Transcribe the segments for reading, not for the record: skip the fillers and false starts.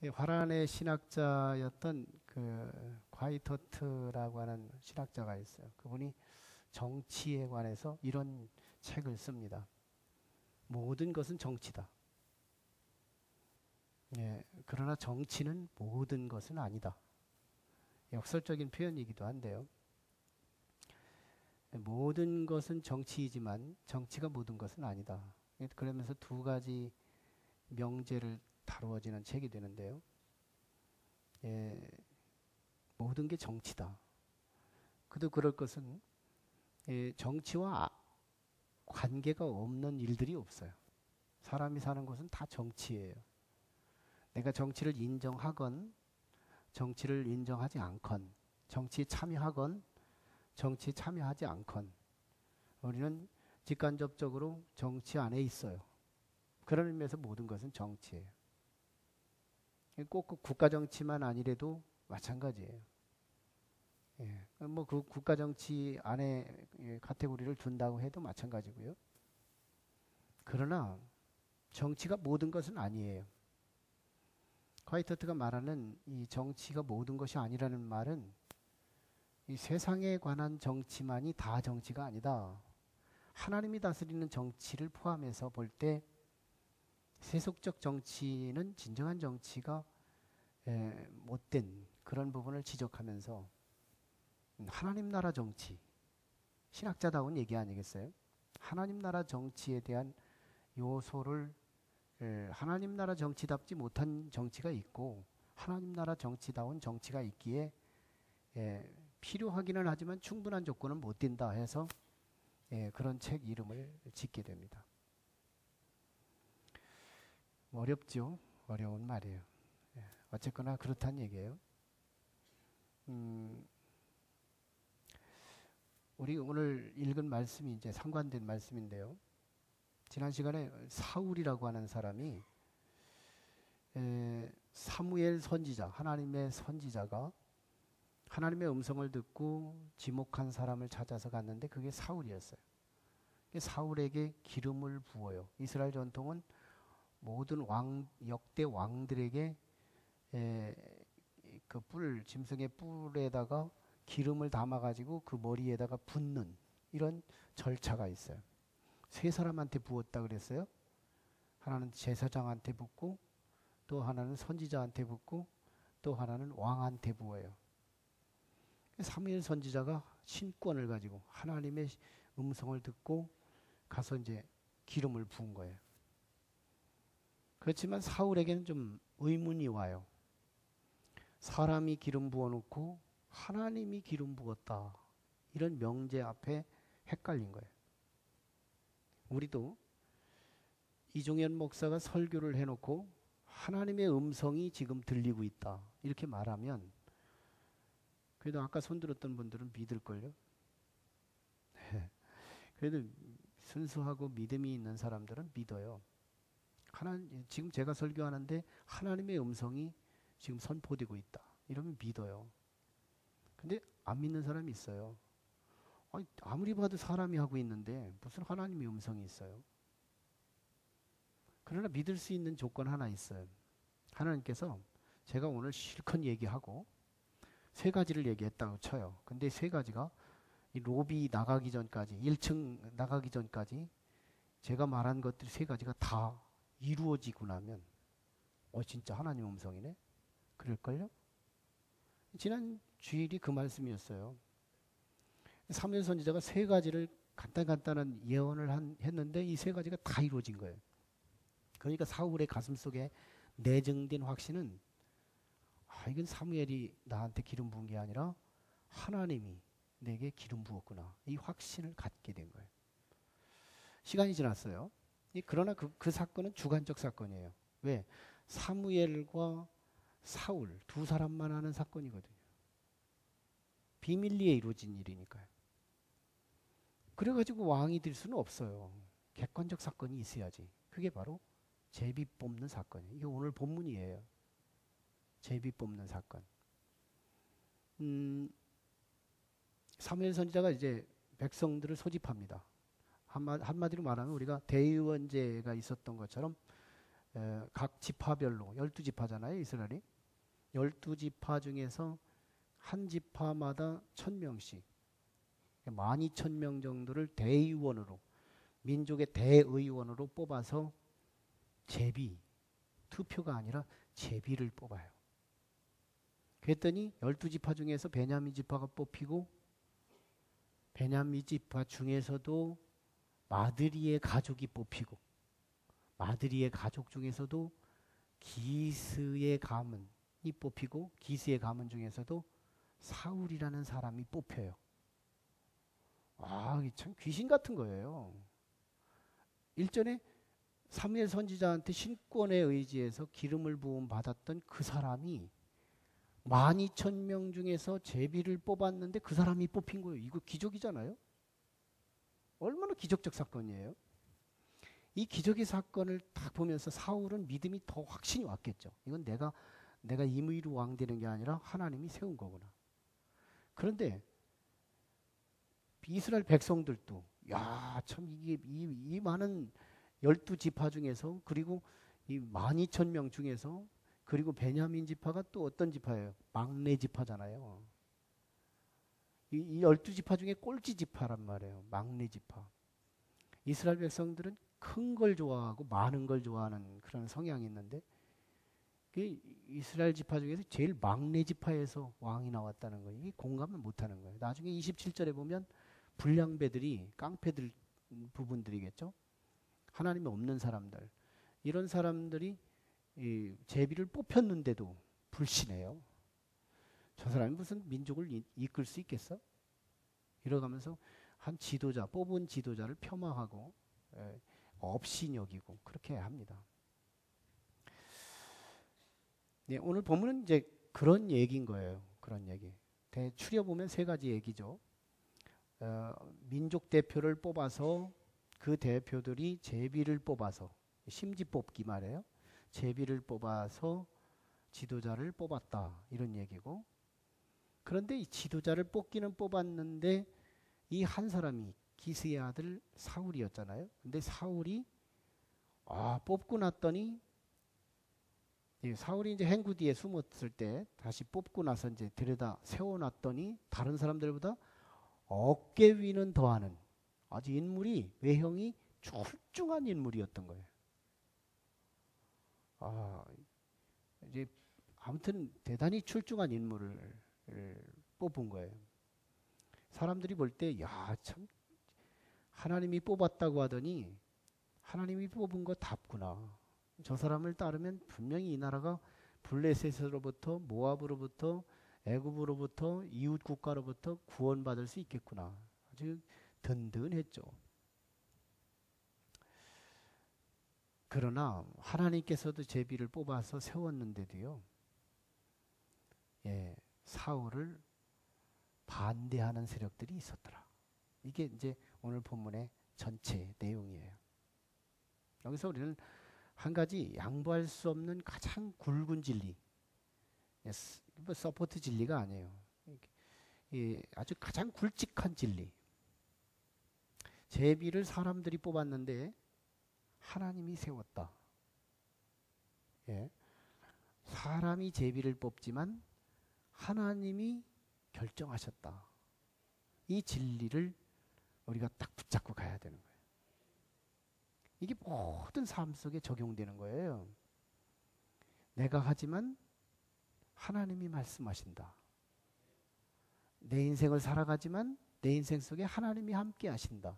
화란의 신학자였던 그 과이터트라고 하는 신학자가 있어요. 그분이 정치에 관해서 이런 책을 씁니다. 모든 것은 정치다. 예, 그러나 정치는 모든 것은 아니다. 역설적인 표현이기도 한데요. 모든 것은 정치이지만 정치가 모든 것은 아니다. 그러면서 두 가지 명제를 다루어지는 책이 되는데요. 예, 모든 게 정치다. 그도 그럴 것은 정치와 관계가 없는 일들이 없어요. 사람이 사는 곳은 다 정치예요. 내가 정치를 인정하건 정치를 인정하지 않건 정치에 참여하건 정치에 참여하지 않건 우리는 직간접적으로 정치 안에 있어요. 그런 의미에서 모든 것은 정치예요. 꼭 국가 정치만 아니래도 마찬가지예요. 예, 뭐 그 국가 정치 안에 카테고리를 둔다고 해도 마찬가지고요. 그러나 정치가 모든 것은 아니에요. 화이터트가 말하는 이 정치가 모든 것이 아니라는 말은 이 세상에 관한 정치만이 다 정치가 아니다. 하나님이 다스리는 정치를 포함해서 볼 때 세속적 정치는 진정한 정치가 못된 그런 부분을 지적하면서 하나님 나라 정치, 신학자다운 얘기 아니겠어요? 하나님 나라 정치에 대한 요소를 하나님 나라 정치답지 못한 정치가 있고 하나님 나라 정치다운 정치가 있기에 필요하기는 하지만 충분한 조건은 못 띈다 해서 그런 책 이름을 짓게 됩니다. 어렵죠? 어려운 말이에요. 어쨌거나 그렇다는 얘기예요. 우리 오늘 읽은 말씀이 이제 상관된 말씀인데요. 지난 시간에 사울이라고 하는 사람이 사무엘 선지자, 하나님의 선지자가 하나님의 음성을 듣고 지목한 사람을 찾아서 갔는데 그게 사울이었어요. 사울에게 기름을 부어요. 이스라엘 전통은 모든 역대 왕들에게 그 짐승의 뿔에다가 기름을 담아가지고 그 머리에다가 붓는 이런 절차가 있어요. 세 사람한테 부었다 그랬어요. 하나는 제사장한테 붓고 또 하나는 선지자한테 붓고 또 하나는 왕한테 부어요. 사무엘 선지자가 신권을 가지고 하나님의 음성을 듣고 가서 이제 기름을 부은 거예요. 그렇지만 사울에게는 좀 의문이 와요. 사람이 기름 부어놓고 하나님이 기름 부었다. 이런 명제 앞에 헷갈린 거예요. 우리도 이종현 목사가 설교를 해놓고 하나님의 음성이 지금 들리고 있다. 이렇게 말하면 그래도 아까 손들었던 분들은 믿을걸요. 그래도 순수하고 믿음이 있는 사람들은 믿어요. 지금 제가 설교하는데 하나님의 음성이 지금 선포되고 있다. 이러면 믿어요. 근데 안 믿는 사람이 있어요. 아무리 봐도 사람이 하고 있는데 무슨 하나님의 음성이 있어요. 그러나 믿을 수 있는 조건 하나 있어요. 하나님께서 제가 오늘 실컷 얘기하고 세 가지를 얘기했다고 쳐요. 근데 세 가지가 이 로비 나가기 전까지 1층 나가기 전까지 제가 말한 것들 세 가지가 다 이루어지고 나면 진짜 하나님 음성이네? 그럴걸요? 지난 주일이 그 말씀이었어요. 사무엘 선지자가 세 가지를 간단한 예언을 했는데 이 세 가지가 다 이루어진 거예요. 그러니까 사울의 가슴 속에 내정된 확신은 이건 사무엘이 나한테 기름 부은 게 아니라 하나님이 내게 기름 부었구나. 이 확신을 갖게 된 거예요. 시간이 지났어요. 그러나 그 사건은 주관적 사건이에요. 왜? 사무엘과 사울 두 사람만 아는 사건이거든요. 비밀리에 이루어진 일이니까요. 그래가지고 왕이 될 수는 없어요. 객관적 사건이 있어야지. 그게 바로 제비 뽑는 사건이에요. 이게 오늘 본문이에요. 제비 뽑는 사건. 사무엘 선지자가 이제 백성들을 소집합니다. 한마디로 말하면 우리가 대의원제가 있었던 것처럼 각 지파별로 12지파잖아요, 이스라엘이. 12지파 중에서 한 지파마다 1000명씩 12,000명 정도를 대의원으로, 민족의 대의원으로 뽑아서 제비, 투표가 아니라 제비를 뽑아요. 그랬더니 12지파 중에서 베냐민 지파가 뽑히고, 베냐민 지파 중에서도 마드리의 가족이 뽑히고, 마드리의 가족 중에서도 기스의 가문이 뽑히고, 기스의 가문 중에서도 사울이라는 사람이 뽑혀요. 아, 참 귀신 같은 거예요. 일전에 사무엘 선지자한테 신권에 의지해서 기름을 부음 받았던 그 사람이 12,000명 중에서 제비를 뽑았는데 그 사람이 뽑힌 거예요. 이거 기적이잖아요. 얼마나 기적적 사건이에요. 이 기적의 사건을 딱 보면서 사울은 믿음이 더 확신이 왔겠죠. 이건 내가 임의로 왕 되는 게 아니라 하나님이 세운 거구나. 그런데 이스라엘 백성들도 야, 참 이게 이 많은 12지파 중에서, 그리고 이 12,000명 중에서, 그리고 베냐민 지파가 또 어떤 지파예요? 막내 지파잖아요. 이 12지파 중에 꼴찌 지파란 말이에요. 막내 지파. 이스라엘 백성들은 큰 걸 좋아하고 많은 걸 좋아하는 그런 성향이 있는데, 이스라엘 지파 중에서 제일 막내 지파에서 왕이 나왔다는 거예요. 이게 공감을 못하는 거예요. 나중에 27절에 보면 불량배들이, 깡패들 부분들이겠죠. 하나님이 없는 사람들, 이런 사람들이 이 제비를 뽑혔는데도 불신해요. 저 사람이 무슨 민족을 이끌 수 있겠어? 이러가면서 한 지도자, 뽑은 지도자를 폄하하고 업신 여기고 그렇게 합니다. 네, 오늘 본문은 이제 그런 얘기인 거예요. 그런 얘기. 추려보면 세 가지 얘기죠. 민족 대표를 뽑아서 그 대표들이 제비를 뽑아서, 심지 뽑기 말이에요. 제비를 뽑아서 지도자를 뽑았다, 이런 얘기고, 그런데 이 지도자를 뽑기는 뽑았는데 이 한 사람이 기스의 아들 사울이었잖아요. 근데 사울이 뽑고 났더니, 사울이 이제 행구 뒤에 숨었을 때 다시 뽑고 나서 이제 들여다 세워놨더니 다른 사람들보다 어깨 위는 더하는 아주 인물이, 외형이 출중한 인물이었던 거예요. 이제 아무튼 대단히 출중한 인물을 뽑은 거예요. 사람들이 볼 때, 야, 참 하나님이 뽑았다고 하더니 하나님이 뽑은 거 답구나. 저 사람을 따르면 분명히 이 나라가 블레셋으로부터, 모압으로부터, 애굽으로부터, 이웃 국가로부터 구원받을 수 있겠구나. 아주 든든했죠. 그러나 하나님께서도 제비를 뽑아서 세웠는데도요, 사울을 반대하는 세력들이 있었더라. 이게 이제 오늘 본문의 전체 내용이에요. 여기서 우리는 한 가지 양보할 수 없는 가장 굵은 진리, 뭐 서포트 진리가 아니에요. 아주 가장 굵직한 진리. 제비를 사람들이 뽑았는데 하나님이 세웠다. 사람이 제비를 뽑지만 하나님이 결정하셨다. 이 진리를 우리가 딱 붙잡고 가야 되는 거예요. 이게 모든 삶 속에 적용되는 거예요. 내가 하지만 하나님이 말씀하신다. 내 인생을 살아가지만 내 인생 속에 하나님이 함께 하신다.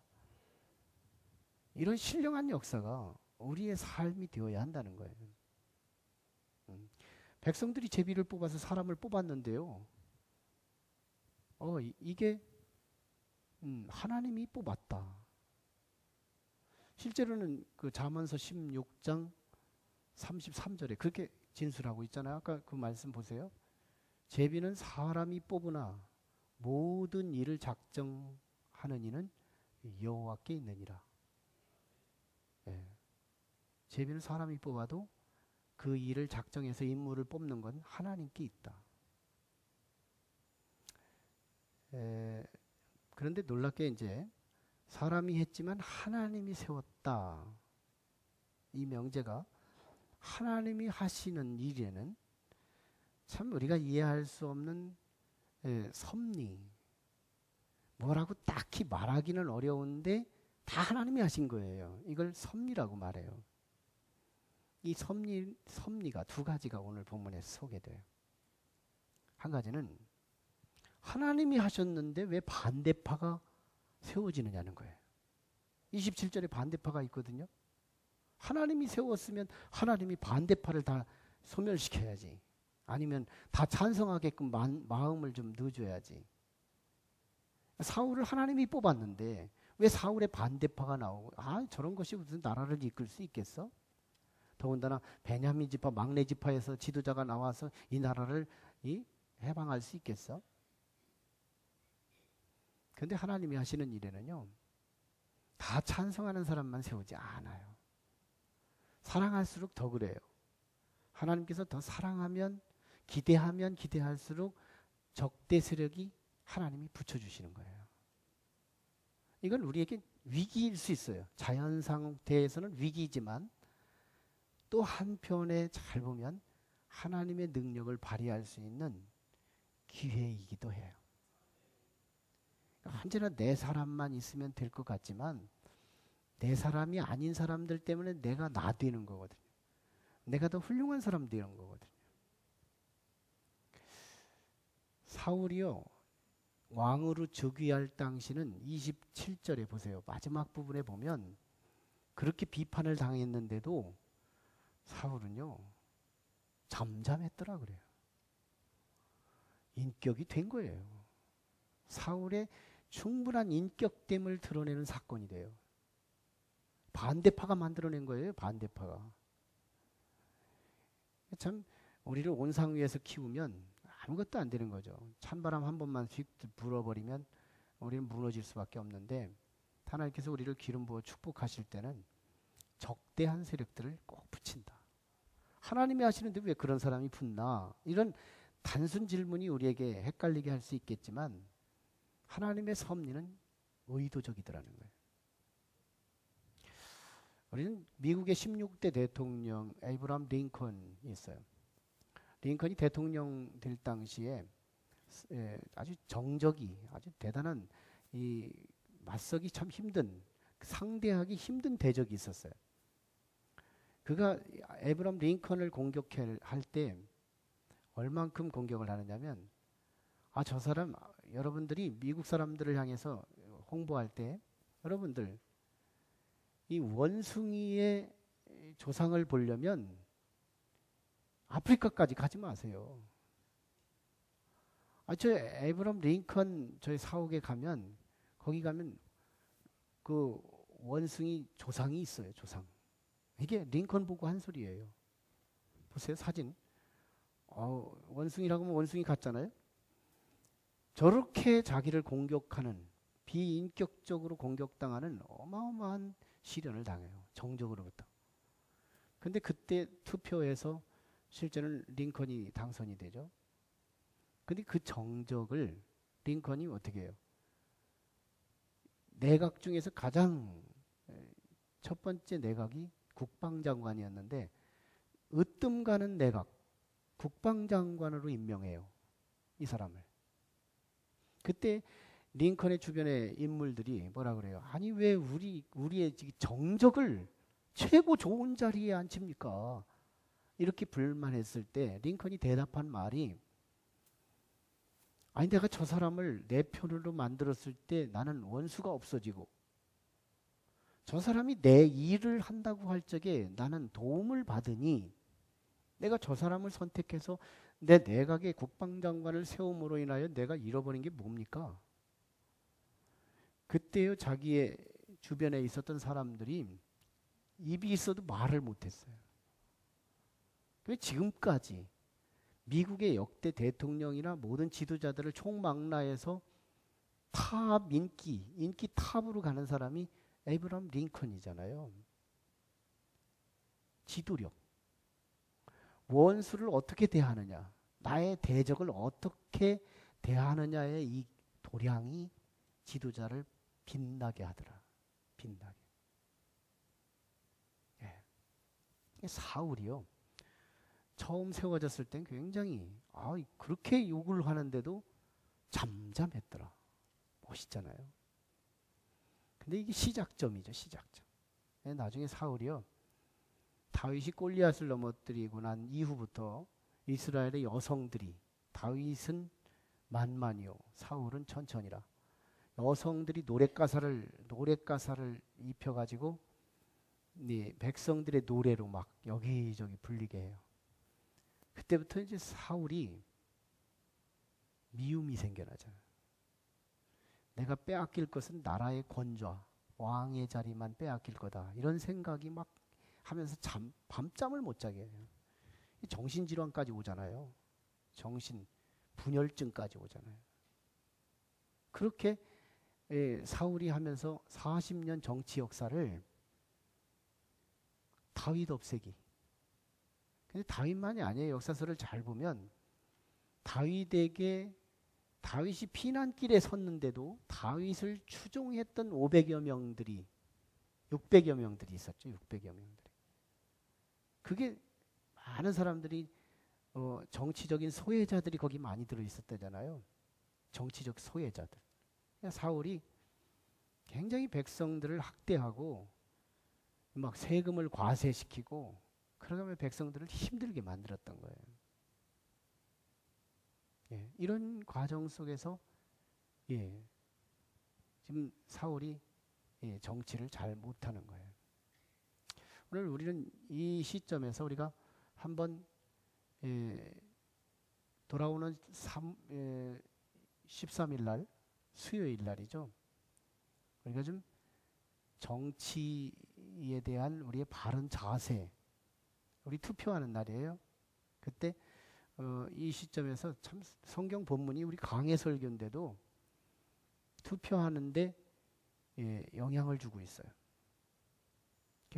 이런 신령한 역사가 우리의 삶이 되어야 한다는 거예요. 백성들이 제비를 뽑아서 사람을 뽑았는데요. 이게 하나님이 뽑았다. 실제로는 그 잠언서 16장 33절에 그렇게 진술하고 있잖아요. 아까 그 말씀 보세요. 제비는 사람이 뽑으나 모든 일을 작정하는 이는 여호와께 있느니라. 제비는 사람이 뽑아도 그 일을 작정해서 인물을 뽑는 건 하나님께 있다. 그런데 놀랍게 이제 사람이 했지만 하나님이 세웠다. 이 명제가 하나님이 하시는 일에는 참 우리가 이해할 수 없는 섭리, 뭐라고 딱히 말하기는 어려운데 다 하나님이 하신 거예요. 이걸 섭리라고 말해요. 이 섭리가 두 가지가 오늘 본문에 소개돼요. 한 가지는 하나님이 하셨는데 왜 반대파가 세워지느냐는 거예요. 27절에 반대파가 있거든요. 하나님이 세웠으면 하나님이 반대파를 다 소멸시켜야지. 아니면 다 찬성하게끔 마음을 좀 넣어줘야지. 사울을 하나님이 뽑았는데 왜 사울의 반대파가 나오고 저런 것이 무슨 나라를 이끌 수 있겠어? 더군다나 베냐민 지파 막내 지파에서 지도자가 나와서 이 나라를 해방할 수 있겠어? 그런데 하나님이 하시는 일에는요, 다 찬성하는 사람만 세우지 않아요. 사랑할수록 더 그래요. 하나님께서 더 사랑하면 기대할수록 적대 세력이 하나님이 붙여주시는 거예요. 이건 우리에게 위기일 수 있어요. 자연 상태에서는 위기이지만 또 한편에 잘 보면 하나님의 능력을 발휘할 수 있는 기회이기도 해요. 언제나 내 사람만 있으면 될 것 같지만 내 사람이 아닌 사람들 때문에 내가 나 되는 거거든요. 내가 더 훌륭한 사람 되는 거거든요. 사울이요, 왕으로 즉위할 당시는 27절에 보세요. 마지막 부분에 보면 그렇게 비판을 당했는데도 사울은요, 잠잠했더라 그래요. 인격이 된 거예요. 사울의 충분한 인격됨을 드러내는 사건이 돼요. 반대파가 만들어낸 거예요. 반대파가. 참 우리를 온상 위에서 키우면 아무것도 안 되는 거죠. 찬바람 한 번만 휙 불어버리면 우리는 무너질 수밖에 없는데 하나님께서 우리를 기름 부어 축복하실 때는 적대한 세력들을 꼭 붙인다. 하나님이 하시는데 왜 그런 사람이 붙나? 이런 단순 질문이 우리에게 헷갈리게 할 수 있겠지만 하나님의 섭리는 의도적이더라는 거예요. 우리는 미국의 16대 대통령 에이브러함 링컨이 있어요. 링컨이 대통령 될 당시에 아주 정적이 아주 대단한 이 맞서기 참 힘든, 상대하기 힘든 대적이 있었어요. 그가 에이브러함 링컨을 공격할 때 얼만큼 공격을 하느냐면 저 사람, 여러분들이 미국 사람들을 향해서 홍보할 때 여러분들 이 원숭이의 조상을 보려면 아프리카까지 가지 마세요. 저 에이브러함 링컨 저희 사옥에 가면 거기 가면 그 원숭이 조상이 있어요. 조상. 이게 링컨 보고 한 소리예요. 보세요 사진. 원숭이라고 하면 원숭이 같잖아요. 저렇게 자기를 공격하는, 비인격적으로 공격당하는 어마어마한 시련을 당해요. 정적으로부터. 근데 그때 투표에서 실제는 링컨이 당선이 되죠. 근데 그 정적을 링컨이 어떻게 해요? 내각 중에서 가장 첫 번째 내각이 국방장관이었는데 으뜸 가는 내각, 국방장관으로 임명해요. 이 사람을. 그때 링컨의 주변의 인물들이 뭐라 그래요? 아니 왜 우리의 정적을 최고 좋은 자리에 앉힙니까? 이렇게 불만했을 때 링컨이 대답한 말이 아니 내가 저 사람을 내 편으로 만들었을 때 나는 원수가 없어지고 저 사람이 내 일을 한다고 할 적에 나는 도움을 받으니 내가 저 사람을 선택해서 내 내각의 국방장관을 세움으로 인하여 내가 잃어버린 게 뭡니까? 그때요 자기의 주변에 있었던 사람들이 입이 있어도 말을 못했어요. 왜 지금까지 미국의 역대 대통령이나 모든 지도자들을 총망라해서 탑 인기 탑으로 가는 사람이 에이브러함 링컨이잖아요. 지도력. 원수를 어떻게 대하느냐, 나의 대적을 어떻게 대하느냐의 이 도량이 지도자를 빛나게 하더라. 빛나게. 예. 사울이요. 처음 세워졌을 땐 굉장히 그렇게 욕을 하는데도 잠잠했더라. 멋있잖아요. 근데 이게 시작점이죠. 시작점. 나중에 사울이요. 다윗이 골리앗을 넘어뜨리고 난 이후부터 이스라엘의 여성들이 다윗은 만만이요 사울은 천천히라. 여성들이 노랫가사를 입혀가지고 백성들의 노래로 막 여기저기 불리게 해요. 그때부터 이제 사울이 미움이 생겨나잖아요. 내가 빼앗길 것은 나라의 권좌, 왕의 자리만 빼앗길 거다. 이런 생각이 막 하면서 밤잠을 못 자게 해요. 정신질환까지 오잖아요. 분열증까지 오잖아요. 그렇게 사울이 하면서 40년 정치 역사를 다윗 없애기. 근데 다윗만이 아니에요. 역사서를 잘 보면 다윗이 피난길에 섰는데도 다윗을 추종했던 600여 명들이 있었죠. 600여 명들이. 그게 많은 사람들이 정치적인 소외자들이 거기 많이 들어있었다잖아요. 정치적 소외자들. 사울이 굉장히 백성들을 학대하고 막 세금을 과세시키고 그러면 백성들을 힘들게 만들었던 거예요. 이런 과정 속에서 지금 사울이 정치를 잘 못하는 거예요. 오늘 우리는 이 시점에서 우리가 한번 돌아오는 13일 날 수요일 날이죠. 우리가 좀 정치에 대한 우리의 바른 자세, 우리 투표하는 날이에요. 그때 이 시점에서 참 성경 본문이 우리 강해 설교인데도 투표하는데 영향을 주고 있어요.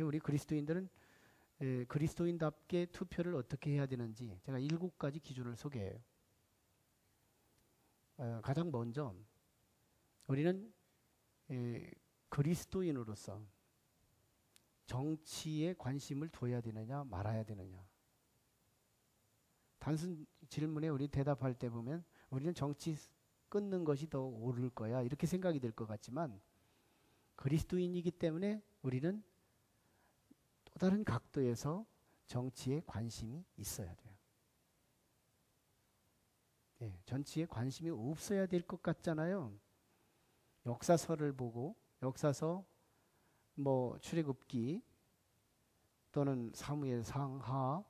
우리 그리스도인들은 그리스도인답게 투표를 어떻게 해야 되는지 제가 7가지 기준을 소개해요. 가장 먼저 우리는 그리스도인으로서 정치에 관심을 둬야 되느냐 말아야 되느냐. 단순 질문에 우리 대답할 때 보면 우리는 정치 끊는 것이 더 옳을 거야 이렇게 생각이 될 것 같지만 그리스도인이기 때문에 우리는 또 다른 각도에서 정치에 관심이 있어야 돼요. 정치에 관심이 없어야 될 것 같잖아요. 역사서를 보고 역사서 출애굽기 또는 사무엘 상하,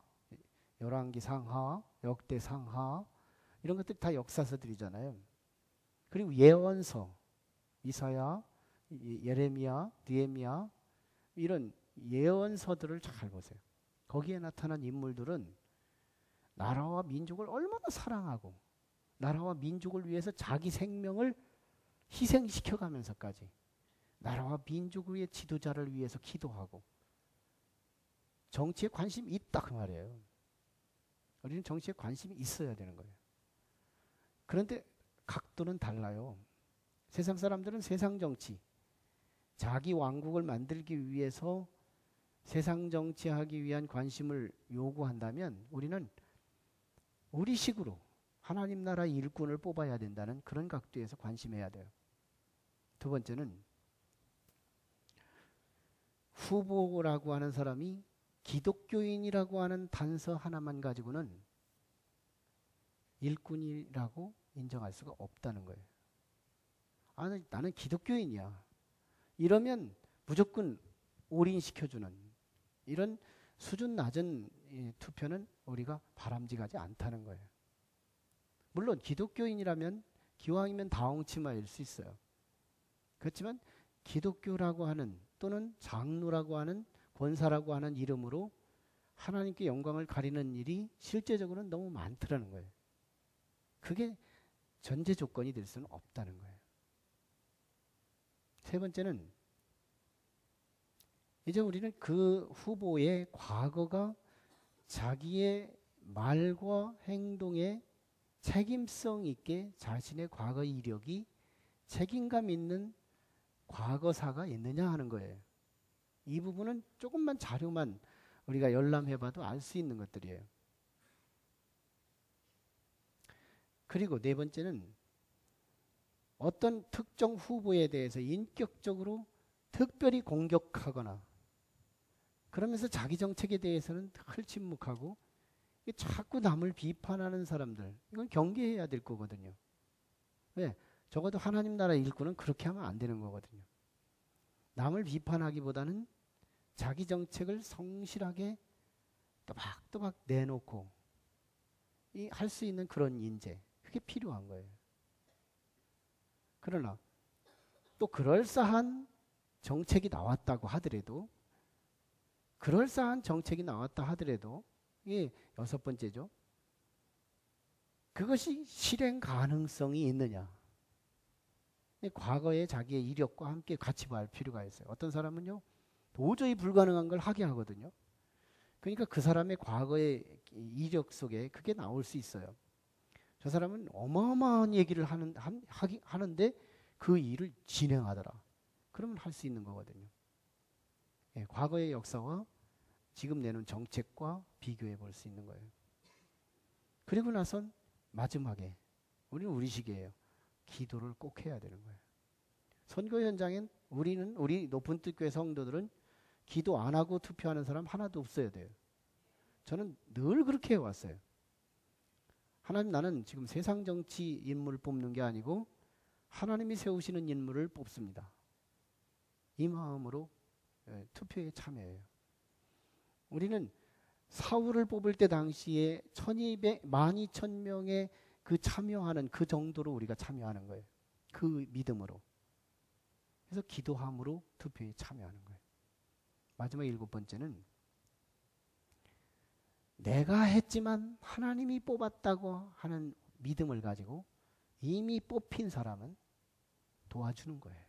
열왕기 상하, 역대 상하 이런 것들이 다 역사서들이잖아요. 그리고 예언서 이사야, 예레미야, 느헤미야 이런 예언서들을 잘 보세요. 거기에 나타난 인물들은 나라와 민족을 얼마나 사랑하고 나라와 민족을 위해서 자기 생명을 희생시켜가면서까지 나라와 민족의 지도자를 위해서 기도하고 정치에 관심이 있다 그 말이에요. 우리는 정치에 관심이 있어야 되는 거예요. 그런데 각도는 달라요. 세상 사람들은 세상 정치, 자기 왕국을 만들기 위해서 세상 정치하기 위한 관심을 요구한다면 우리는 우리식으로 하나님 나라 일꾼을 뽑아야 된다는 그런 각도에서 관심해야 돼요. 두 번째는 후보라고 하는 사람이 기독교인이라고 하는 단서 하나만 가지고는 일꾼이라고 인정할 수가 없다는 거예요. 나는 기독교인이야. 이러면 무조건 올인시켜주는 이런 수준 낮은 투표는 우리가 바람직하지 않다는 거예요. 물론 기독교인이라면 기왕이면 다홍치마일 수 있어요. 그렇지만 기독교라고 하는 또는 장로라고 하는 권사라고 하는 이름으로 하나님께 영광을 가리는 일이 실제적으로는 너무 많더라는 거예요. 그게 전제 조건이 될 수는 없다는 거예요. 세 번째는 이제 우리는 그 후보의 과거가 자기의 말과 행동에 책임성 있게 자신의 과거 이력이 책임감 있는 과거사가 있느냐 하는 거예요. 이 부분은 조금만 자료만 우리가 열람해봐도 알 수 있는 것들이에요. 그리고 네 번째는 어떤 특정 후보에 대해서 인격적으로 특별히 공격하거나 그러면서 자기 정책에 대해서는 흘침묵하고 자꾸 남을 비판하는 사람들, 이건 경계해야 될 거거든요. 왜? 적어도 하나님 나라 일꾼은 그렇게 하면 안 되는 거거든요. 남을 비판하기보다는 자기 정책을 성실하게 또박또박 내놓고 할 수 있는 그런 인재, 그게 필요한 거예요. 그러나 또 그럴싸한 정책이 나왔다고 하더라도 이게 여섯 번째죠. 그것이 실행 가능성이 있느냐. 과거의 자기의 이력과 함께 같이 볼 필요가 있어요. 어떤 사람은요, 도저히 불가능한 걸 하게 하거든요. 그러니까 그 사람의 과거의 이력 속에 그게 나올 수 있어요. 저 사람은 어마어마한 얘기를 하는데 그 일을 진행하더라. 그러면 할 수 있는 거거든요. 예, 과거의 역사와 지금 내놓은 정책과 비교해 볼 수 있는 거예요. 그리고 나선 마지막에 우리는 우리식이에요. 기도를 꼭 해야 되는 거예요. 선거 현장엔 우리 높은 뜻교회 성도들은 기도 안 하고 투표하는 사람 하나도 없어야 돼요. 저는 늘 그렇게 해왔어요. 하나님, 나는 지금 세상 정치 인물을 뽑는 게 아니고 하나님이 세우시는 인물을 뽑습니다. 이 마음으로 투표에 참여해요. 우리는 사울을 뽑을 때 당시에 12,000명의 그 참여하는 그 정도로 우리가 참여하는 거예요. 그 믿음으로. 그래서 기도함으로 투표에 참여하는 거예요. 마지막 일곱 번째는 내가 했지만 하나님이 뽑았다고 하는 믿음을 가지고 이미 뽑힌 사람은 도와주는 거예요.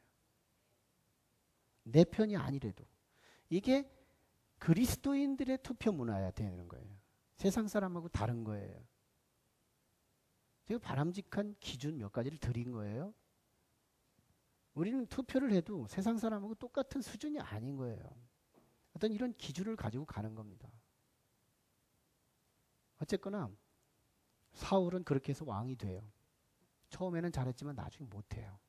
내 편이 아니래도. 이게 그리스도인들의 투표 문화야 되는 거예요. 세상 사람하고 다른 거예요. 제가 바람직한 기준 몇 가지를 드린 거예요. 우리는 투표를 해도 세상 사람하고 똑같은 수준이 아닌 거예요. 어떤 이런 기준을 가지고 가는 겁니다. 어쨌거나 사울은 그렇게 해서 왕이 돼요. 처음에는 잘했지만 나중에 못해요.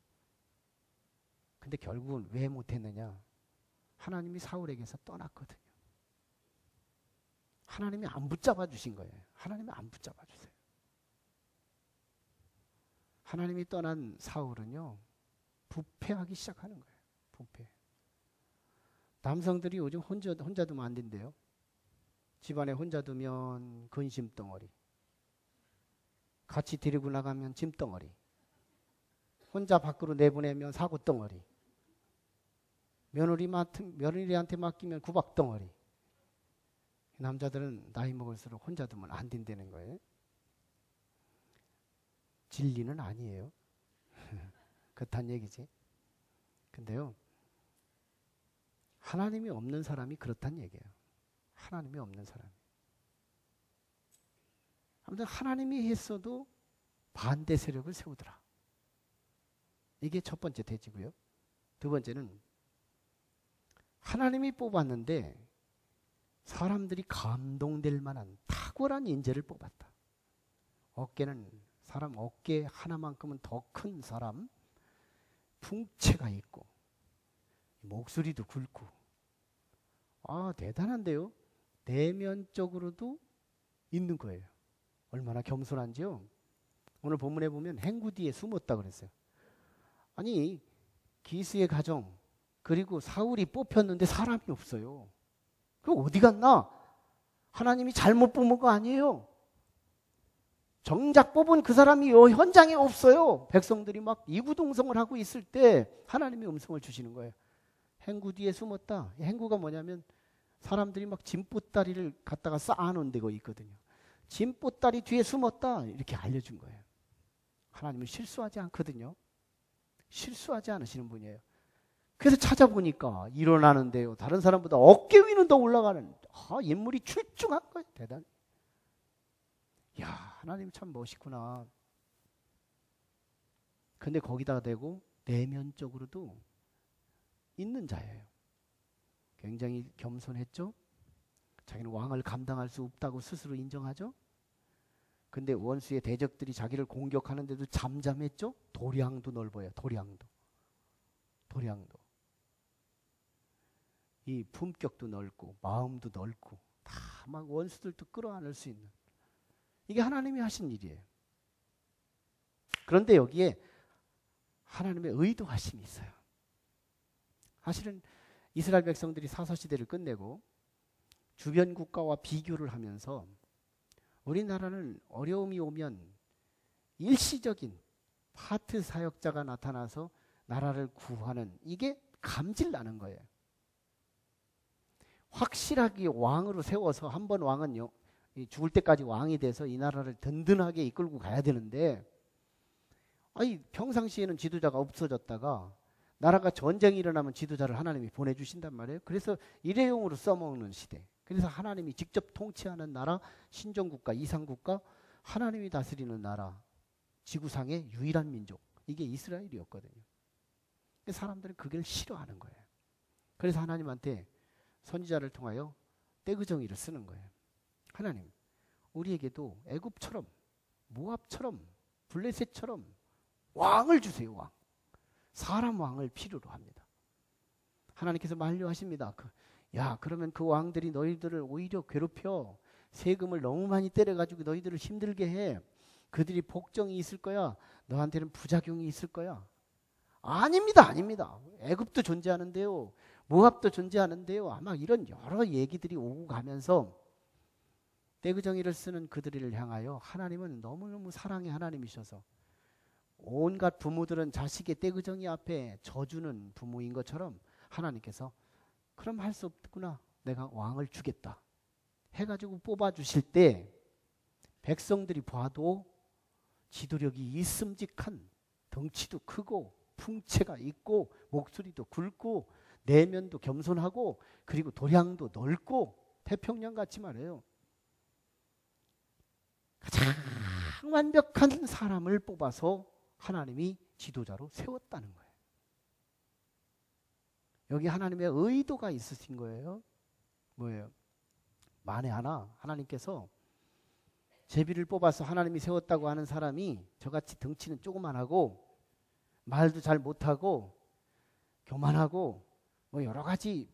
근데 결국은 왜 못했느냐? 하나님이 사울에게서 떠났거든요. 하나님이 안 붙잡아 주신 거예요. 하나님이 안 붙잡아 주세요. 하나님이 떠난 사울은요, 부패하기 시작하는 거예요. 부패. 남성들이 요즘 혼자 두면 안 된대요. 집안에 혼자 두면 근심 덩어리. 같이 데리고 나가면 짐 덩어리. 혼자 밖으로 내보내면 사고 덩어리. 며느리한테 맡기면 구박 덩어리. 남자들은 나이 먹을수록 혼자 두면 안 된다는 거예요. 진리는 아니에요. 그렇단 얘기지. 근데요, 하나님이 없는 사람이 그렇단 얘기예요. 하나님이 없는 사람이. 아무튼 하나님이 했어도 반대 세력을 세우더라. 이게 첫 번째 대지고요. 두 번째는 하나님이 뽑았는데 사람들이 감동될 만한 탁월한 인재를 뽑았다. 사람 어깨 하나만큼은 더 큰 사람, 풍채가 있고 목소리도 굵고, 대단한데요. 내면적으로도 있는 거예요. 얼마나 겸손한지요. 오늘 본문에 보면 행구 뒤에 숨었다 그랬어요. 아니, 기스의 가정 그리고 사울이 뽑혔는데 사람이 없어요. 그럼 어디 갔나? 하나님이 잘못 뽑은 거 아니에요. 정작 뽑은 그 사람이 현장에 없어요. 백성들이 막 이구동성을 하고 있을 때 하나님이 음성을 주시는 거예요. 행구 뒤에 숨었다. 행구가 뭐냐면 사람들이 막 짐보따리를 갖다가 쌓아놓은 데가 있거든요. 짐보따리 뒤에 숨었다. 이렇게 알려준 거예요. 하나님은 실수하지 않거든요. 실수하지 않으시는 분이에요. 그래서 찾아보니까 일어나는데요. 다른 사람보다 어깨 위는 더 올라가는 인물이 출중한 거예요. 대단히. 야, 하나님 참 멋있구나. 근데 거기다가 대고 내면적으로도 있는 자예요. 굉장히 겸손했죠. 자기는 왕을 감당할 수 없다고 스스로 인정하죠. 근데 원수의 대적들이 자기를 공격하는데도 잠잠했죠? 도량도 넓어요. 도량도. 이 품격도 넓고 마음도 넓고 다 막 원수들도 끌어안을 수 있는, 이게 하나님이 하신 일이에요. 그런데 여기에 하나님의 의도하심이 있어요. 사실은 이스라엘 백성들이 사사시대를 끝내고 주변 국가와 비교를 하면서 우리나라는 어려움이 오면 일시적인 파트 사역자가 나타나서 나라를 구하는, 이게 감질나는 거예요. 확실하게 왕으로 세워서, 한 번 왕은 죽을 때까지 왕이 돼서 이 나라를 든든하게 이끌고 가야 되는데, 아니 평상시에는 지도자가 없어졌다가 나라가 전쟁이 일어나면 지도자를 하나님이 보내주신단 말이에요. 그래서 일회용으로 써먹는 시대. 그래서 하나님이 직접 통치하는 나라, 신정국가, 이상국가, 하나님이 다스리는 나라, 지구상의 유일한 민족, 이게 이스라엘이었거든요. 사람들은 그걸 싫어하는 거예요. 그래서 하나님한테 선지자를 통하여 떼구정이를 쓰는 거예요. 하나님, 우리에게도 애굽처럼 모압처럼 블레셋처럼 왕을 주세요. 왕. 사람 왕을 필요로 합니다. 하나님께서 만류하십니다. 그러면 그 왕들이 너희들을 오히려 괴롭혀 세금을 너무 많이 때려가지고 너희들을 힘들게 해. 그들이 복정이 있을 거야. 너한테는 부작용이 있을 거야. 아닙니다. 애굽도 존재하는데요. 모압도 존재하는데요. 아마 이런 여러 얘기들이 오고 가면서 떼구정이를 쓰는 그들을 향하여 하나님은 너무너무 사랑의 하나님이셔서, 온갖 부모들은 자식의 떼구정이 앞에 져주는 부모인 것처럼 하나님께서 그럼 할 수 없구나, 내가 왕을 주겠다 해가지고 뽑아주실 때 백성들이 봐도 지도력이 있음직한, 덩치도 크고 풍채가 있고 목소리도 굵고 내면도 겸손하고 그리고 도량도 넓고 태평양같이 말해요. 가장 완벽한 사람을 뽑아서 하나님이 지도자로 세웠다는 거예요. 여기 하나님의 의도가 있으신 거예요. 뭐예요? 만에 하나 하나님께서 제비를 뽑아서 하나님이 세웠다고 하는 사람이 저같이 덩치는 조그만하고 말도 잘 못하고 교만하고 뭐 여러 가지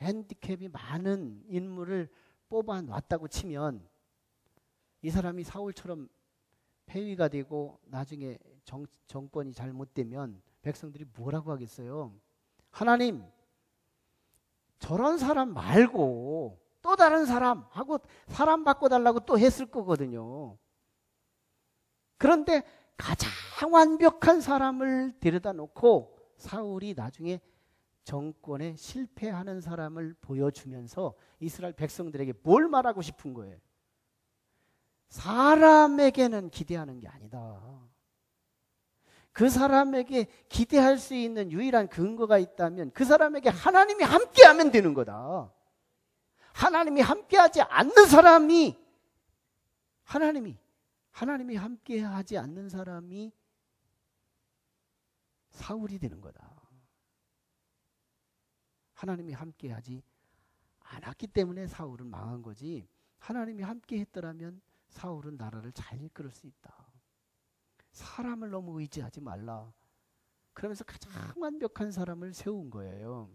핸디캡이 많은 인물을 뽑아놨다고 치면 이 사람이 사울처럼 폐위가 되고 나중에 정권이 잘못되면 백성들이 뭐라고 하겠어요? 하나님, 저런 사람 말고 또 다른 사람 하고 사람 바꿔달라고 또 했을 거거든요. 그런데 가장 완벽한 사람을 데려다 놓고 사울이 나중에 정권에 실패하는 사람을 보여주면서 이스라엘 백성들에게 뭘 말하고 싶은 거예요? 사람에게는 기대하는 게 아니다. 그 사람에게 기대할 수 있는 유일한 근거가 있다면 그 사람에게 하나님이 함께하면 되는 거다. 하나님이 함께하지 않는 사람이, 하나님이 함께하지 않는 사람이 사울이 되는 거다. 하나님이 함께하지 않았기 때문에 사울은 망한 거지, 하나님이 함께했더라면 사울은 나라를 잘 이끌을 수 있다. 사람을 너무 의지하지 말라. 그러면서 가장 완벽한 사람을 세운 거예요.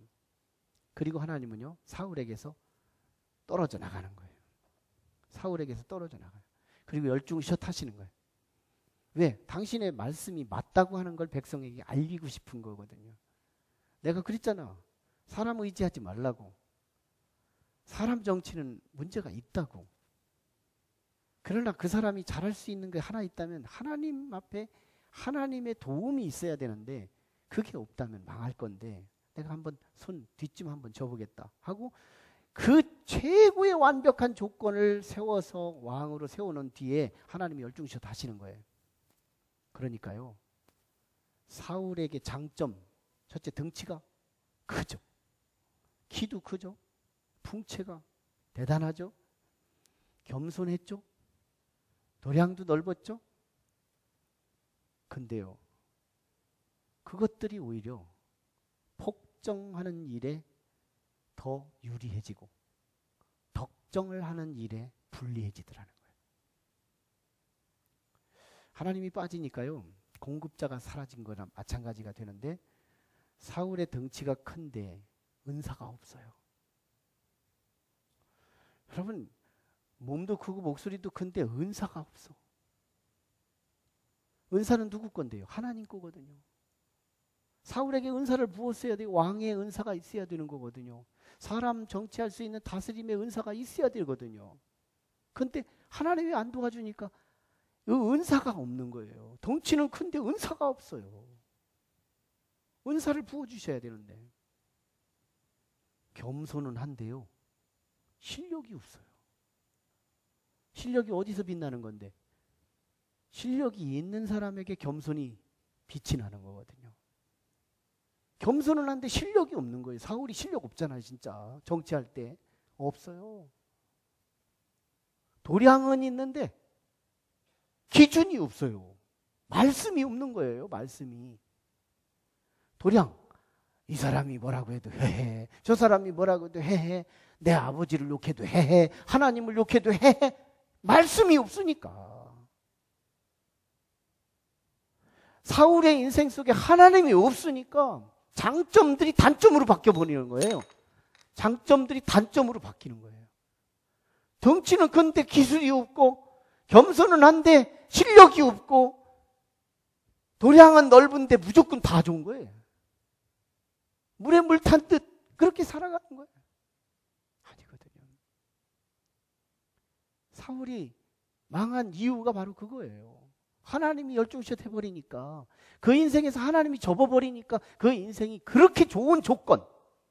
그리고 하나님은요, 사울에게서 떨어져 나가는 거예요. 사울에게서 떨어져 나가요. 그리고 열중샷 하시는 거예요. 왜? 당신의 말씀이 맞다고 하는 걸 백성에게 알리고 싶은 거거든요. 내가 그랬잖아. 사람 의지하지 말라고. 사람 정치는 문제가 있다고. 그러나 그 사람이 잘할 수 있는 게 하나 있다면 하나님 앞에 하나님의 도움이 있어야 되는데 그게 없다면 망할 건데 내가 한번 손 뒷짐 한번 져보겠다 하고 그 최고의 완벽한 조건을 세워서 왕으로 세우는 뒤에 하나님이 열중샷 하시는 거예요. 그러니까요, 사울에게 장점, 첫째 덩치가 크죠. 키도 크죠. 풍채가 대단하죠. 겸손했죠. 도량도 넓었죠. 근데요, 그것들이 오히려 폭정하는 일에 더 유리해지고 덕정을 하는 일에 불리해지더라는 거예요. 하나님이 빠지니까요. 공급자가 사라진 거나 마찬가지가 되는데 사울의 덩치가 큰데 은사가 없어요. 여러분 몸도 크고 목소리도 큰데 은사가 없어. 은사는 누구 건데요? 하나님 거거든요. 사울에게 은사를 부었어야 돼요. 왕의 은사가 있어야 되는 거거든요. 사람 정치할 수 있는 다스림의 은사가 있어야 되거든요. 근데 하나님이 안 도와주니까 은사가 없는 거예요. 덩치는 큰데 은사가 없어요. 은사를 부어주셔야 되는데 겸손은 한데요. 실력이 없어요. 실력이 어디서 빛나는 건데? 실력이 있는 사람에게 겸손이 빛이 나는 거거든요. 겸손은 한데 실력이 없는 거예요. 사울이 실력 없잖아요. 진짜 정치할 때 없어요. 도량은 있는데 기준이 없어요. 말씀이 없는 거예요. 말씀이. 도량 이 사람이 뭐라고 해도 헤헤, 저 사람이 뭐라고 해도 헤헤, 내 아버지를 욕해도 헤헤, 하나님을 욕해도 헤헤. 말씀이 없으니까. 사울의 인생 속에 하나님이 없으니까 장점들이 단점으로 바뀌어버리는 거예요. 장점들이 단점으로 바뀌는 거예요. 덩치는 큰데 기술이 없고, 겸손은 한데 실력이 없고, 도량은 넓은데 무조건 다 좋은 거예요. 물에 물 탄 듯 그렇게 살아가는 거예요. 아니거든요. 사울이 망한 이유가 바로 그거예요. 하나님이 열중샷 해버리니까, 그 인생에서 하나님이 접어버리니까 그 인생이 그렇게 좋은 조건,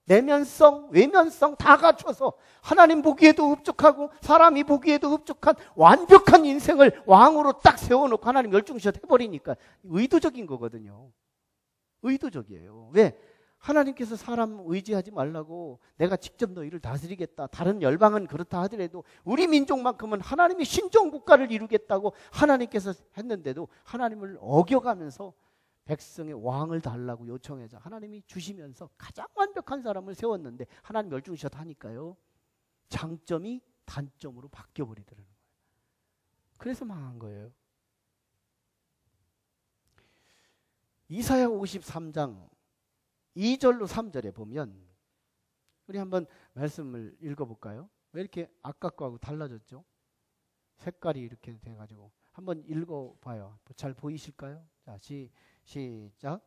내면성, 외면성 다 갖춰서 하나님 보기에도 흡족하고 사람이 보기에도 흡족한 완벽한 인생을 왕으로 딱 세워놓고 하나님 열중샷 해버리니까 의도적인 거거든요. 의도적이에요. 왜? 하나님께서 사람 의지하지 말라고 내가 직접 너희를 다스리겠다. 다른 열방은 그렇다 하더라도 우리 민족만큼은 하나님이 신정국가를 이루겠다고 하나님께서 했는데도 하나님을 어겨가면서 백성의 왕을 달라고 요청하자 하나님이 주시면서 가장 완벽한 사람을 세웠는데 하나님 열중샷 하니까요. 장점이 단점으로 바뀌어버리더라는 거예요. 그래서 망한 거예요. 이사야 53장 2절로 3절에 보면 우리 한번 말씀을 읽어볼까요? 왜 이렇게 아까 거하고 달라졌죠? 색깔이 이렇게 돼가지고 한번 읽어봐요. 잘 보이실까요? 자, 시작.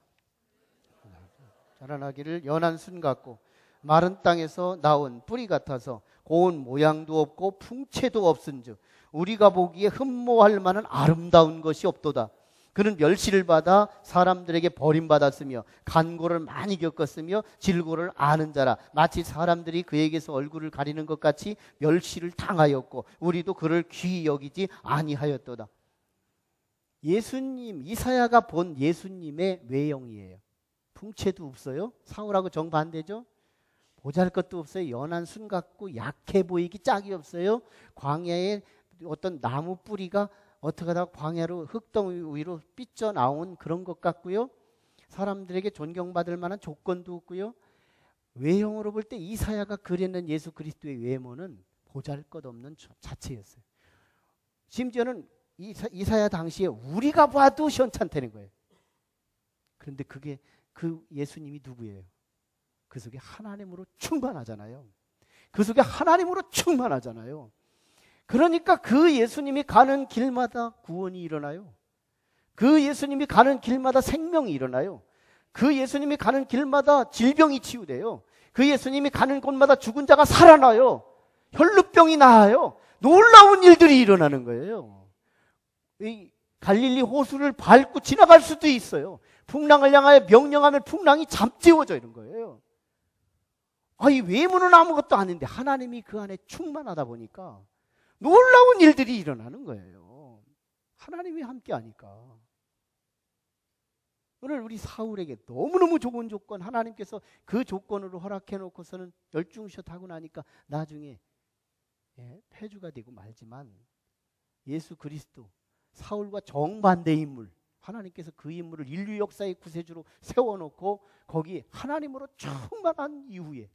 자라나기를 연한 순 같고 마른 땅에서 나온 뿌리 같아서 고운 모양도 없고 풍채도 없은즉 우리가 보기에 흠모할 만한 아름다운 것이 없도다. 그는 멸시를 받아 사람들에게 버림받았으며 간고를 많이 겪었으며 질고를 아는 자라. 마치 사람들이 그에게서 얼굴을 가리는 것 같이 멸시를 당하였고 우리도 그를 귀히 여기지 아니하였도다. 예수님, 이사야가 본 예수님의 외형이에요. 풍채도 없어요. 사울하고 정반대죠. 보잘것도 없어요. 연한 순 같고 약해 보이기 짝이 없어요. 광야에 어떤 나무 뿌리가 어떻게 하다 광야로 흙덩 위로 삐져나온 그런 것 같고요. 사람들에게 존경받을 만한 조건도 없고요. 외형으로 볼 때 이사야가 그리는 예수 그리스도의 외모는 보잘것없는 자체였어요. 심지어는 이사야 당시에 우리가 봐도 시원찮다는 거예요. 그런데 그게 그 예수님이 누구예요? 그 속에 하나님으로 충만하잖아요. 그 속에 하나님으로 충만하잖아요. 그러니까 그 예수님이 가는 길마다 구원이 일어나요. 그 예수님이 가는 길마다 생명이 일어나요. 그 예수님이 가는 길마다 질병이 치유돼요. 그 예수님이 가는 곳마다 죽은 자가 살아나요. 혈루병이 나아요. 놀라운 일들이 일어나는 거예요. 이 갈릴리 호수를 밟고 지나갈 수도 있어요. 풍랑을 향하여 명령하면 풍랑이 잠재워져 이런 거예요. 이 외모는 아무것도 아닌데 하나님이 그 안에 충만하다 보니까 놀라운 일들이 일어나는 거예요. 하나님이 함께하니까. 오늘 우리 사울에게 너무너무 좋은 조건, 하나님께서 그 조건으로 허락해 놓고서는 열중샷 하고 나니까 나중에 폐주가 되고 말지만 예수 그리스도, 사울과 정반대의 인물, 하나님께서 그 인물을 인류 역사의 구세주로 세워놓고 거기 하나님으로 충만한 이후에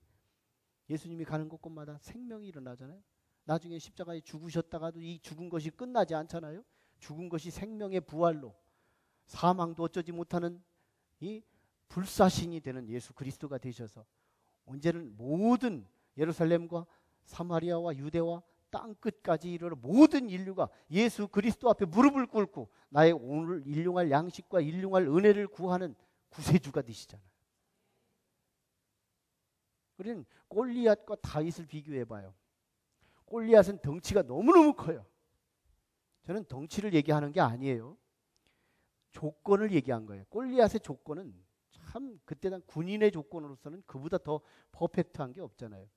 예수님이 가는 곳곳마다 생명이 일어나잖아요. 나중에 십자가에 죽으셨다가도 이 죽은 것이 끝나지 않잖아요. 죽은 것이 생명의 부활로 사망도 어쩌지 못하는 이 불사신이 되는 예수 그리스도가 되셔서 언제는 모든 예루살렘과 사마리아와 유대와 땅 끝까지 이르러 모든 인류가 예수 그리스도 앞에 무릎을 꿇고 나의 오늘 일용할 양식과 일용할 은혜를 구하는 구세주가 되시잖아요. 우리는 골리앗과 다윗을 비교해봐요. 골리앗은 덩치가 너무너무 커요. 저는 덩치를 얘기하는 게 아니에요. 조건을 얘기한 거예요. 골리앗의 조건은 참 그때 당 군인의 조건으로서는 그보다 더 퍼펙트한 게 없잖아요.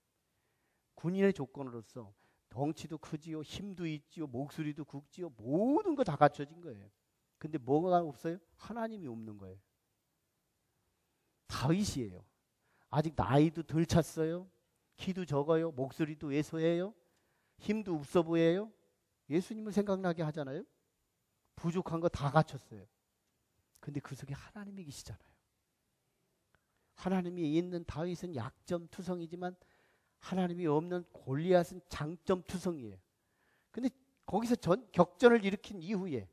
군인의 조건으로서 덩치도 크지요, 힘도 있지요, 목소리도 굵지요, 모든 거 다 갖춰진 거예요. 근데 뭐가 없어요? 하나님이 없는 거예요. 다윗이에요. 아직 나이도 덜 찼어요. 키도 적어요. 목소리도 왜소해요. 힘도 없어 보여요. 예수님을 생각나게 하잖아요. 부족한 거 다 갖췄어요. 근데 그 속에 하나님이 계시잖아요. 하나님이 있는 다윗은 약점 투성이지만 하나님이 없는 골리앗은 장점 투성이에요. 근데 거기서 격전을 일으킨 이후에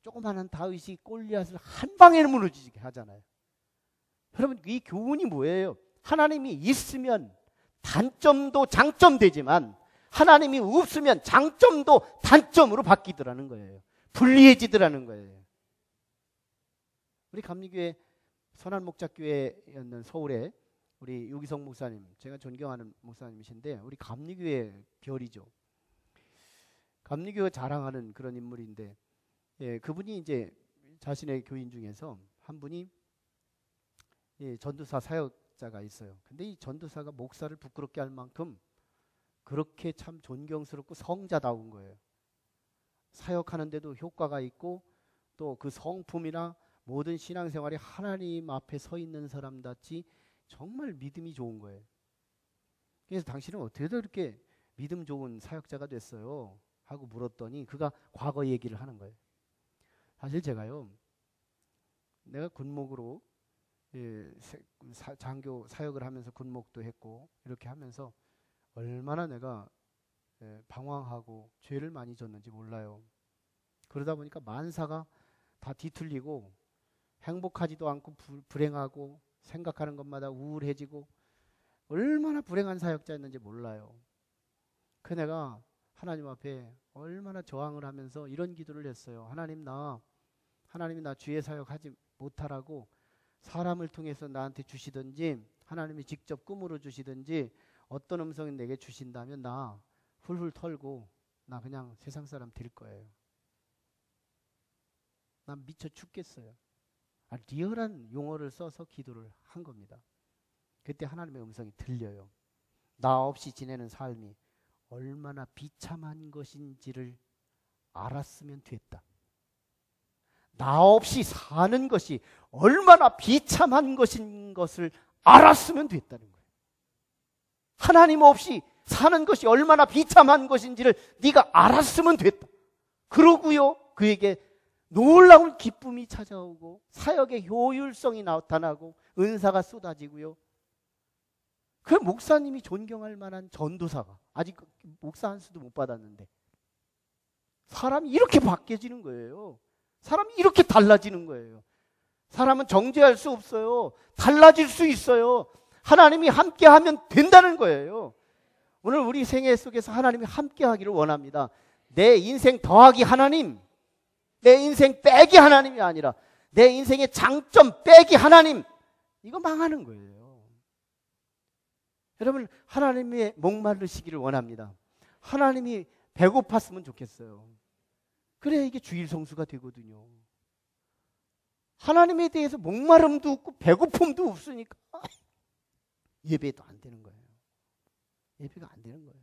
조그마한 다윗이 골리앗을 한 방에 무너지게 하잖아요. 여러분, 이 교훈이 뭐예요? 하나님이 있으면 단점도 장점되지만 하나님이 없으면 장점도 단점으로 바뀌더라는 거예요. 불리해지더라는 거예요. 우리 감리교회 선한목자교회였는 서울에 우리 유기성 목사님, 제가 존경하는 목사님이신데 우리 감리교회 별이죠. 감리교회 자랑하는 그런 인물인데, 예, 그분이 이제 자신의 교인 중에서 한 분이 전도사 사역자가 있어요. 근데 이 전도사가 목사를 부끄럽게 할 만큼 그렇게 참 존경스럽고 성자다운 거예요. 사역하는데도 효과가 있고 또 그 성품이나 모든 신앙생활이 하나님 앞에 서 있는 사람같이 정말 믿음이 좋은 거예요. 그래서 당신은 어떻게 그렇게 믿음 좋은 사역자가 됐어요? 하고 물었더니 그가 과거 얘기를 하는 거예요. 사실 제가요, 내가 군목으로 장교 사역을 하면서 군목도 했고 이렇게 하면서 얼마나 내가 방황하고 죄를 많이 졌는지 몰라요. 그러다 보니까 만사가 다 뒤틀리고 행복하지도 않고 불행하고 생각하는 것마다 우울해지고 얼마나 불행한 사역자였는지 몰라요. 그 내가 하나님 앞에 얼마나 저항을 하면서 이런 기도를 했어요. 하나님이 나 주의 사역하지 못하라고 사람을 통해서 나한테 주시든지 하나님이 직접 꿈으로 주시든지 어떤 음성이 내게 주신다면 나 훌훌 털고 나 그냥 세상 사람 될 거예요. 난 미쳐 죽겠어요. 리얼한 용어를 써서 기도를 한 겁니다. 그때 하나님의 음성이 들려요. 나 없이 지내는 삶이 얼마나 비참한 것인지를 알았으면 됐다. 나 없이 사는 것이 얼마나 비참한 것인 것을 알았으면 됐다는 거예요. 하나님 없이 사는 것이 얼마나 비참한 것인지를 네가 알았으면 됐다. 그러고요, 그에게 놀라운 기쁨이 찾아오고 사역의 효율성이 나타나고 은사가 쏟아지고요. 그 목사님이 존경할 만한 전도사가 아직 목사 한 수도 못 받았는데 사람이 이렇게 바뀌어지는 거예요. 사람이 이렇게 달라지는 거예요. 사람은 정죄할 수 없어요. 달라질 수 있어요. 하나님이 함께하면 된다는 거예요. 오늘 우리 생애 속에서 하나님이 함께하기를 원합니다. 내 인생 더하기 하나님, 내 인생 빼기 하나님이 아니라 내 인생의 장점 빼기 하나님, 이거 망하는 거예요. 여러분, 하나님의 목마르시기를 원합니다. 하나님이 배고팠으면 좋겠어요. 그래야 이게 주일 성수가 되거든요. 하나님에 대해서 목마름도 없고 배고픔도 없으니까 예배도 안 되는 거예요. 예배가 안 되는 거예요.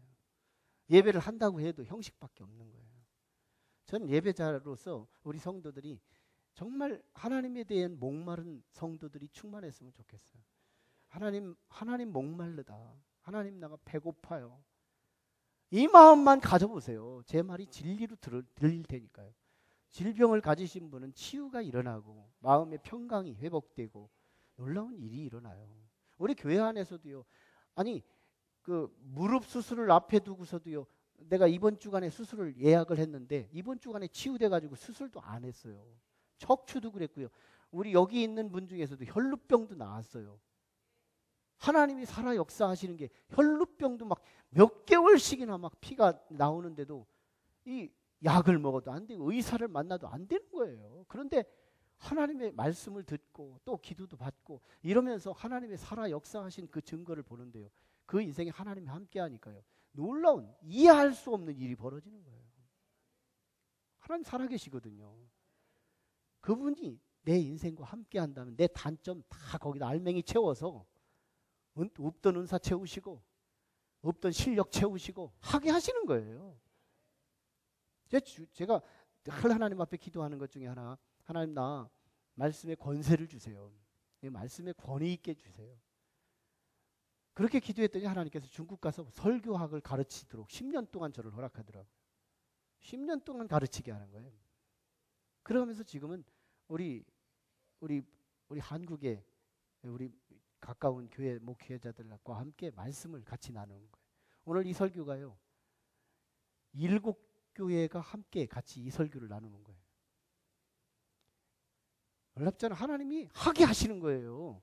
예배를 한다고 해도 형식밖에 없는 거예요. 저는 예배자로서 우리 성도들이 정말 하나님에 대한 목마른 성도들이 충만했으면 좋겠어요. 하나님 목마르다. 하나님 나가 배고파요. 이 마음만 가져보세요. 제 말이 진리로 들릴 테니까요. 질병을 가지신 분은 치유가 일어나고 마음의 평강이 회복되고 놀라운 일이 일어나요. 우리 교회 안에서도요. 아니 그 무릎 수술을 앞에 두고서도요. 내가 이번 주간에 수술을 예약을 했는데 이번 주간에 치유돼가지고 수술도 안 했어요. 척추도 그랬고요. 우리 여기 있는 분 중에서도 혈루병도 나왔어요. 하나님이 살아 역사하시는 게 혈루병도 막 몇 개월씩이나 막 피가 나오는데도 이 약을 먹어도 안 되고 의사를 만나도 안 되는 거예요. 그런데 하나님의 말씀을 듣고 또 기도도 받고 이러면서 하나님의 살아 역사하신 그 증거를 보는데요. 그 인생에 하나님이 함께 하니까요. 놀라운 이해할 수 없는 일이 벌어지는 거예요. 하나님 살아계시거든요. 그분이 내 인생과 함께 한다면 내 단점 다 거기다 알맹이 채워서 없던 은사 채우시고 없던 실력 채우시고 하게 하시는 거예요. 제가 늘 하나님 앞에 기도하는 것 중에 하나, 하나님 나 말씀의 권세를 주세요. 말씀의 권위 있게 주세요. 그렇게 기도했더니 하나님께서 중국 가서 설교학을 가르치도록 10년 동안 저를 허락하더라고요. 10년 동안 가르치게 하는 거예요. 그러면서 지금은 우리 한국의 우리 가까운 교회 목회자들과 함께 말씀을 같이 나누는 거예요. 오늘 이 설교가요. 7교회가 함께 같이 이 설교를 나누는 거예요. 놀랍잖아요. 하나님이 하게 하시는 거예요.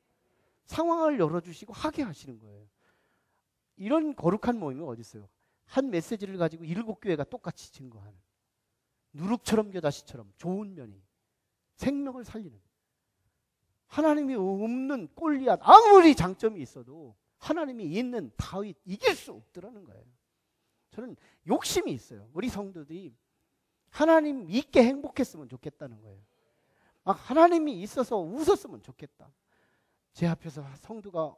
상황을 열어주시고 하게 하시는 거예요. 이런 거룩한 모임이 어디 있어요? 한 메시지를 가지고 7교회가 똑같이 증거하는 누룩처럼 겨자씨처럼 좋은 면이 생명을 살리는 하나님이 없는 골리앗 아무리 장점이 있어도 하나님이 있는 다윗 이길 수 없더라는 거예요. 저는 욕심이 있어요. 우리 성도들이 하나님 있게 행복했으면 좋겠다는 거예요. 막 하나님이 있어서 웃었으면 좋겠다. 제 앞에서 성도가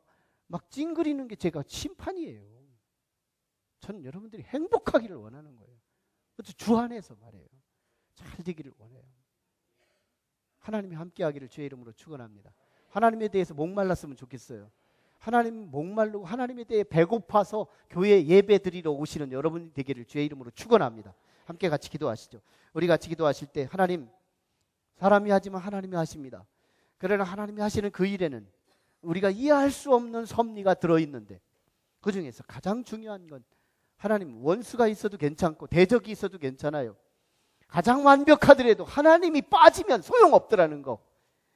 막 찡그리는 게 제가 심판이에요. 저는 여러분들이 행복하기를 원하는 거예요. 주 안에서 말해요. 잘 되기를 원해요. 하나님이 함께하기를 주의 이름으로 축원합니다. 하나님에 대해서 목말랐으면 좋겠어요. 하나님 목말르고 하나님에 대해 배고파서 교회 예배 드리러 오시는 여러분이 되기를 주의 이름으로 축원합니다. 함께 같이 기도하시죠. 우리 같이 기도하실 때 하나님, 사람이 하지만 하나님이 하십니다. 그러나 하나님이 하시는 그 일에는 우리가 이해할 수 없는 섭리가 들어있는데 그 중에서 가장 중요한 건 하나님 원수가 있어도 괜찮고 대적이 있어도 괜찮아요. 가장 완벽하더라도 하나님이 빠지면 소용없더라는 거.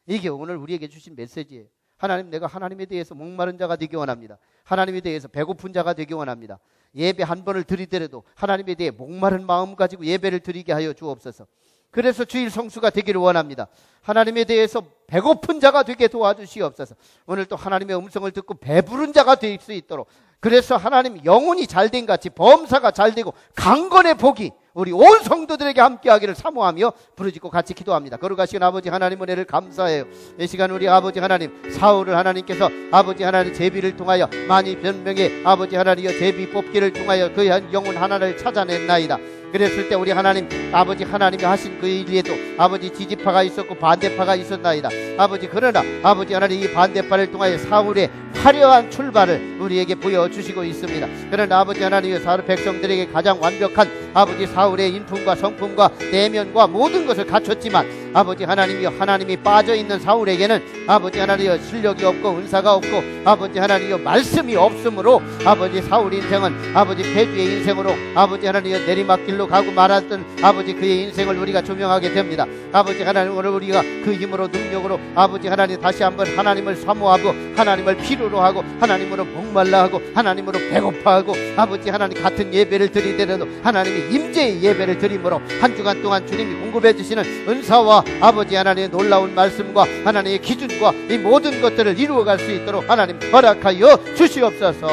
이게 오늘 우리에게 주신 메시지예요. 하나님, 내가 하나님에 대해서 목마른 자가 되기 원합니다. 하나님에 대해서 배고픈 자가 되기 원합니다. 예배 한 번을 드리더라도 하나님에 대해 목마른 마음 가지고 예배를 드리게 하여 주옵소서. 그래서 주일 성수가 되기를 원합니다. 하나님에 대해서 배고픈 자가 되게 도와주시옵소서. 오늘 또 하나님의 음성을 듣고 배부른 자가 될 수 있도록, 그래서 하나님 영혼이 잘된 같이 범사가 잘되고 강건의 복이 우리 온 성도들에게 함께하기를 사모하며 부르짖고 같이 기도합니다. 거룩하신 아버지 하나님 은혜를 감사해요. 이 시간 우리 아버지 하나님, 사울을 하나님께서 아버지 하나님 제비를 통하여 많이 변명해 아버지 하나님여 제비 뽑기를 통하여 그 영혼 하나를 찾아냈나이다. 그랬을 때 우리 하나님, 아버지 하나님이 하신 그 일에도 아버지 지지파가 있었고 반대파가 있었나이다. 아버지, 그러나 아버지 하나님 이 반대파를 통하여 사울의 화려한 출발을 우리에게 보여주시고 있습니다. 그러나 아버지 하나님의 사울 백성들에게 가장 완벽한 아버지 사울의 인품과 성품과 내면과 모든 것을 갖췄지만 아버지 하나님이여, 하나님이 빠져있는 사울에게는 아버지 하나님이여 실력이 없고 은사가 없고 아버지 하나님이여 말씀이 없으므로 아버지 사울 인생은 아버지 폐주의 인생으로 아버지 하나님이여 내리막길로 가고 말았던 아버지 그의 인생을 우리가 조명하게 됩니다. 아버지 하나님, 오늘 우리가 그 힘으로 능력으로 아버지 하나님 다시 한번 하나님을 사모하고 하나님을 필요로 하고 하나님으로 목말라 하고 하나님으로 배고파하고 아버지 하나님 같은 예배를 드리더라도 하나님이 임재의 예배를 드림으로 한 주간 동안 주님이 공급해 주시는 은사와 아버지 하나님의 놀라운 말씀과 하나님의 기준과 이 모든 것들을 이루어갈 수 있도록 하나님 허락하여 주시옵소서.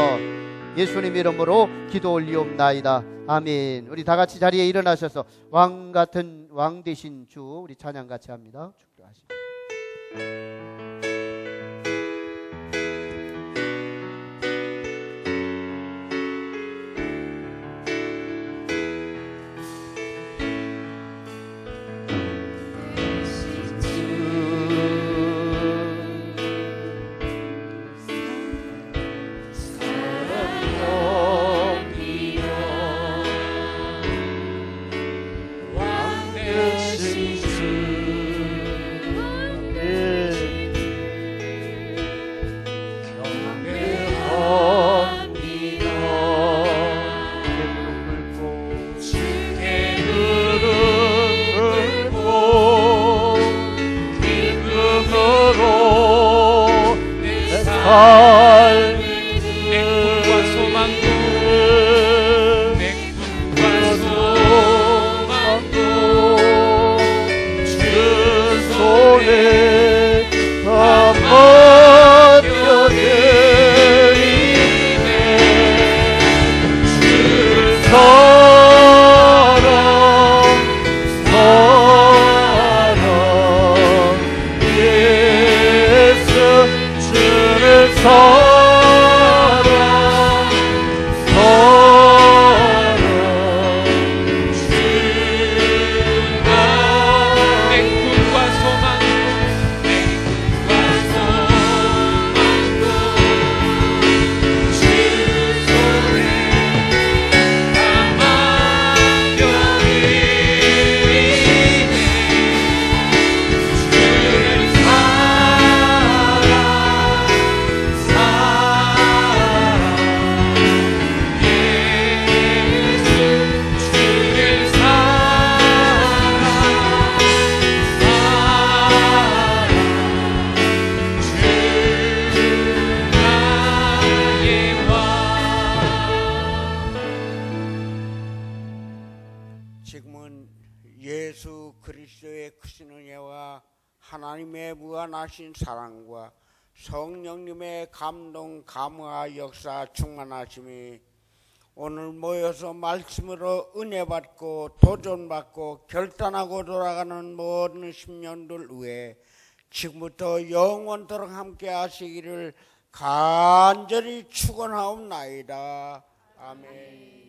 예수님 이름으로 기도 올리옵나이다. 아멘. 우리 다 같이 자리에 일어나셔서 왕 같은 왕 되신 주 우리 찬양 같이 합니다. 축도하시고. 행복과 소망도 주 손에 다 맡겨드리네. 주 사랑 예수 주를 사랑 주가 행복과 소망도 주 손에 다 맡겨드리네. 주를 사랑 예수 주를 사랑 주 나의 왕. 지금은 예수 그리스도의 크신 은혜와 하나님의 무한하신 사랑과 성령님의 감동, 감화, 역사 충만하심이 오늘 모여서 말씀으로 은혜 받고 도전받고 결단하고 돌아가는 모든 심령들 위해 지금부터 영원토록 함께 하시기를 간절히 축원하옵나이다. 아멘.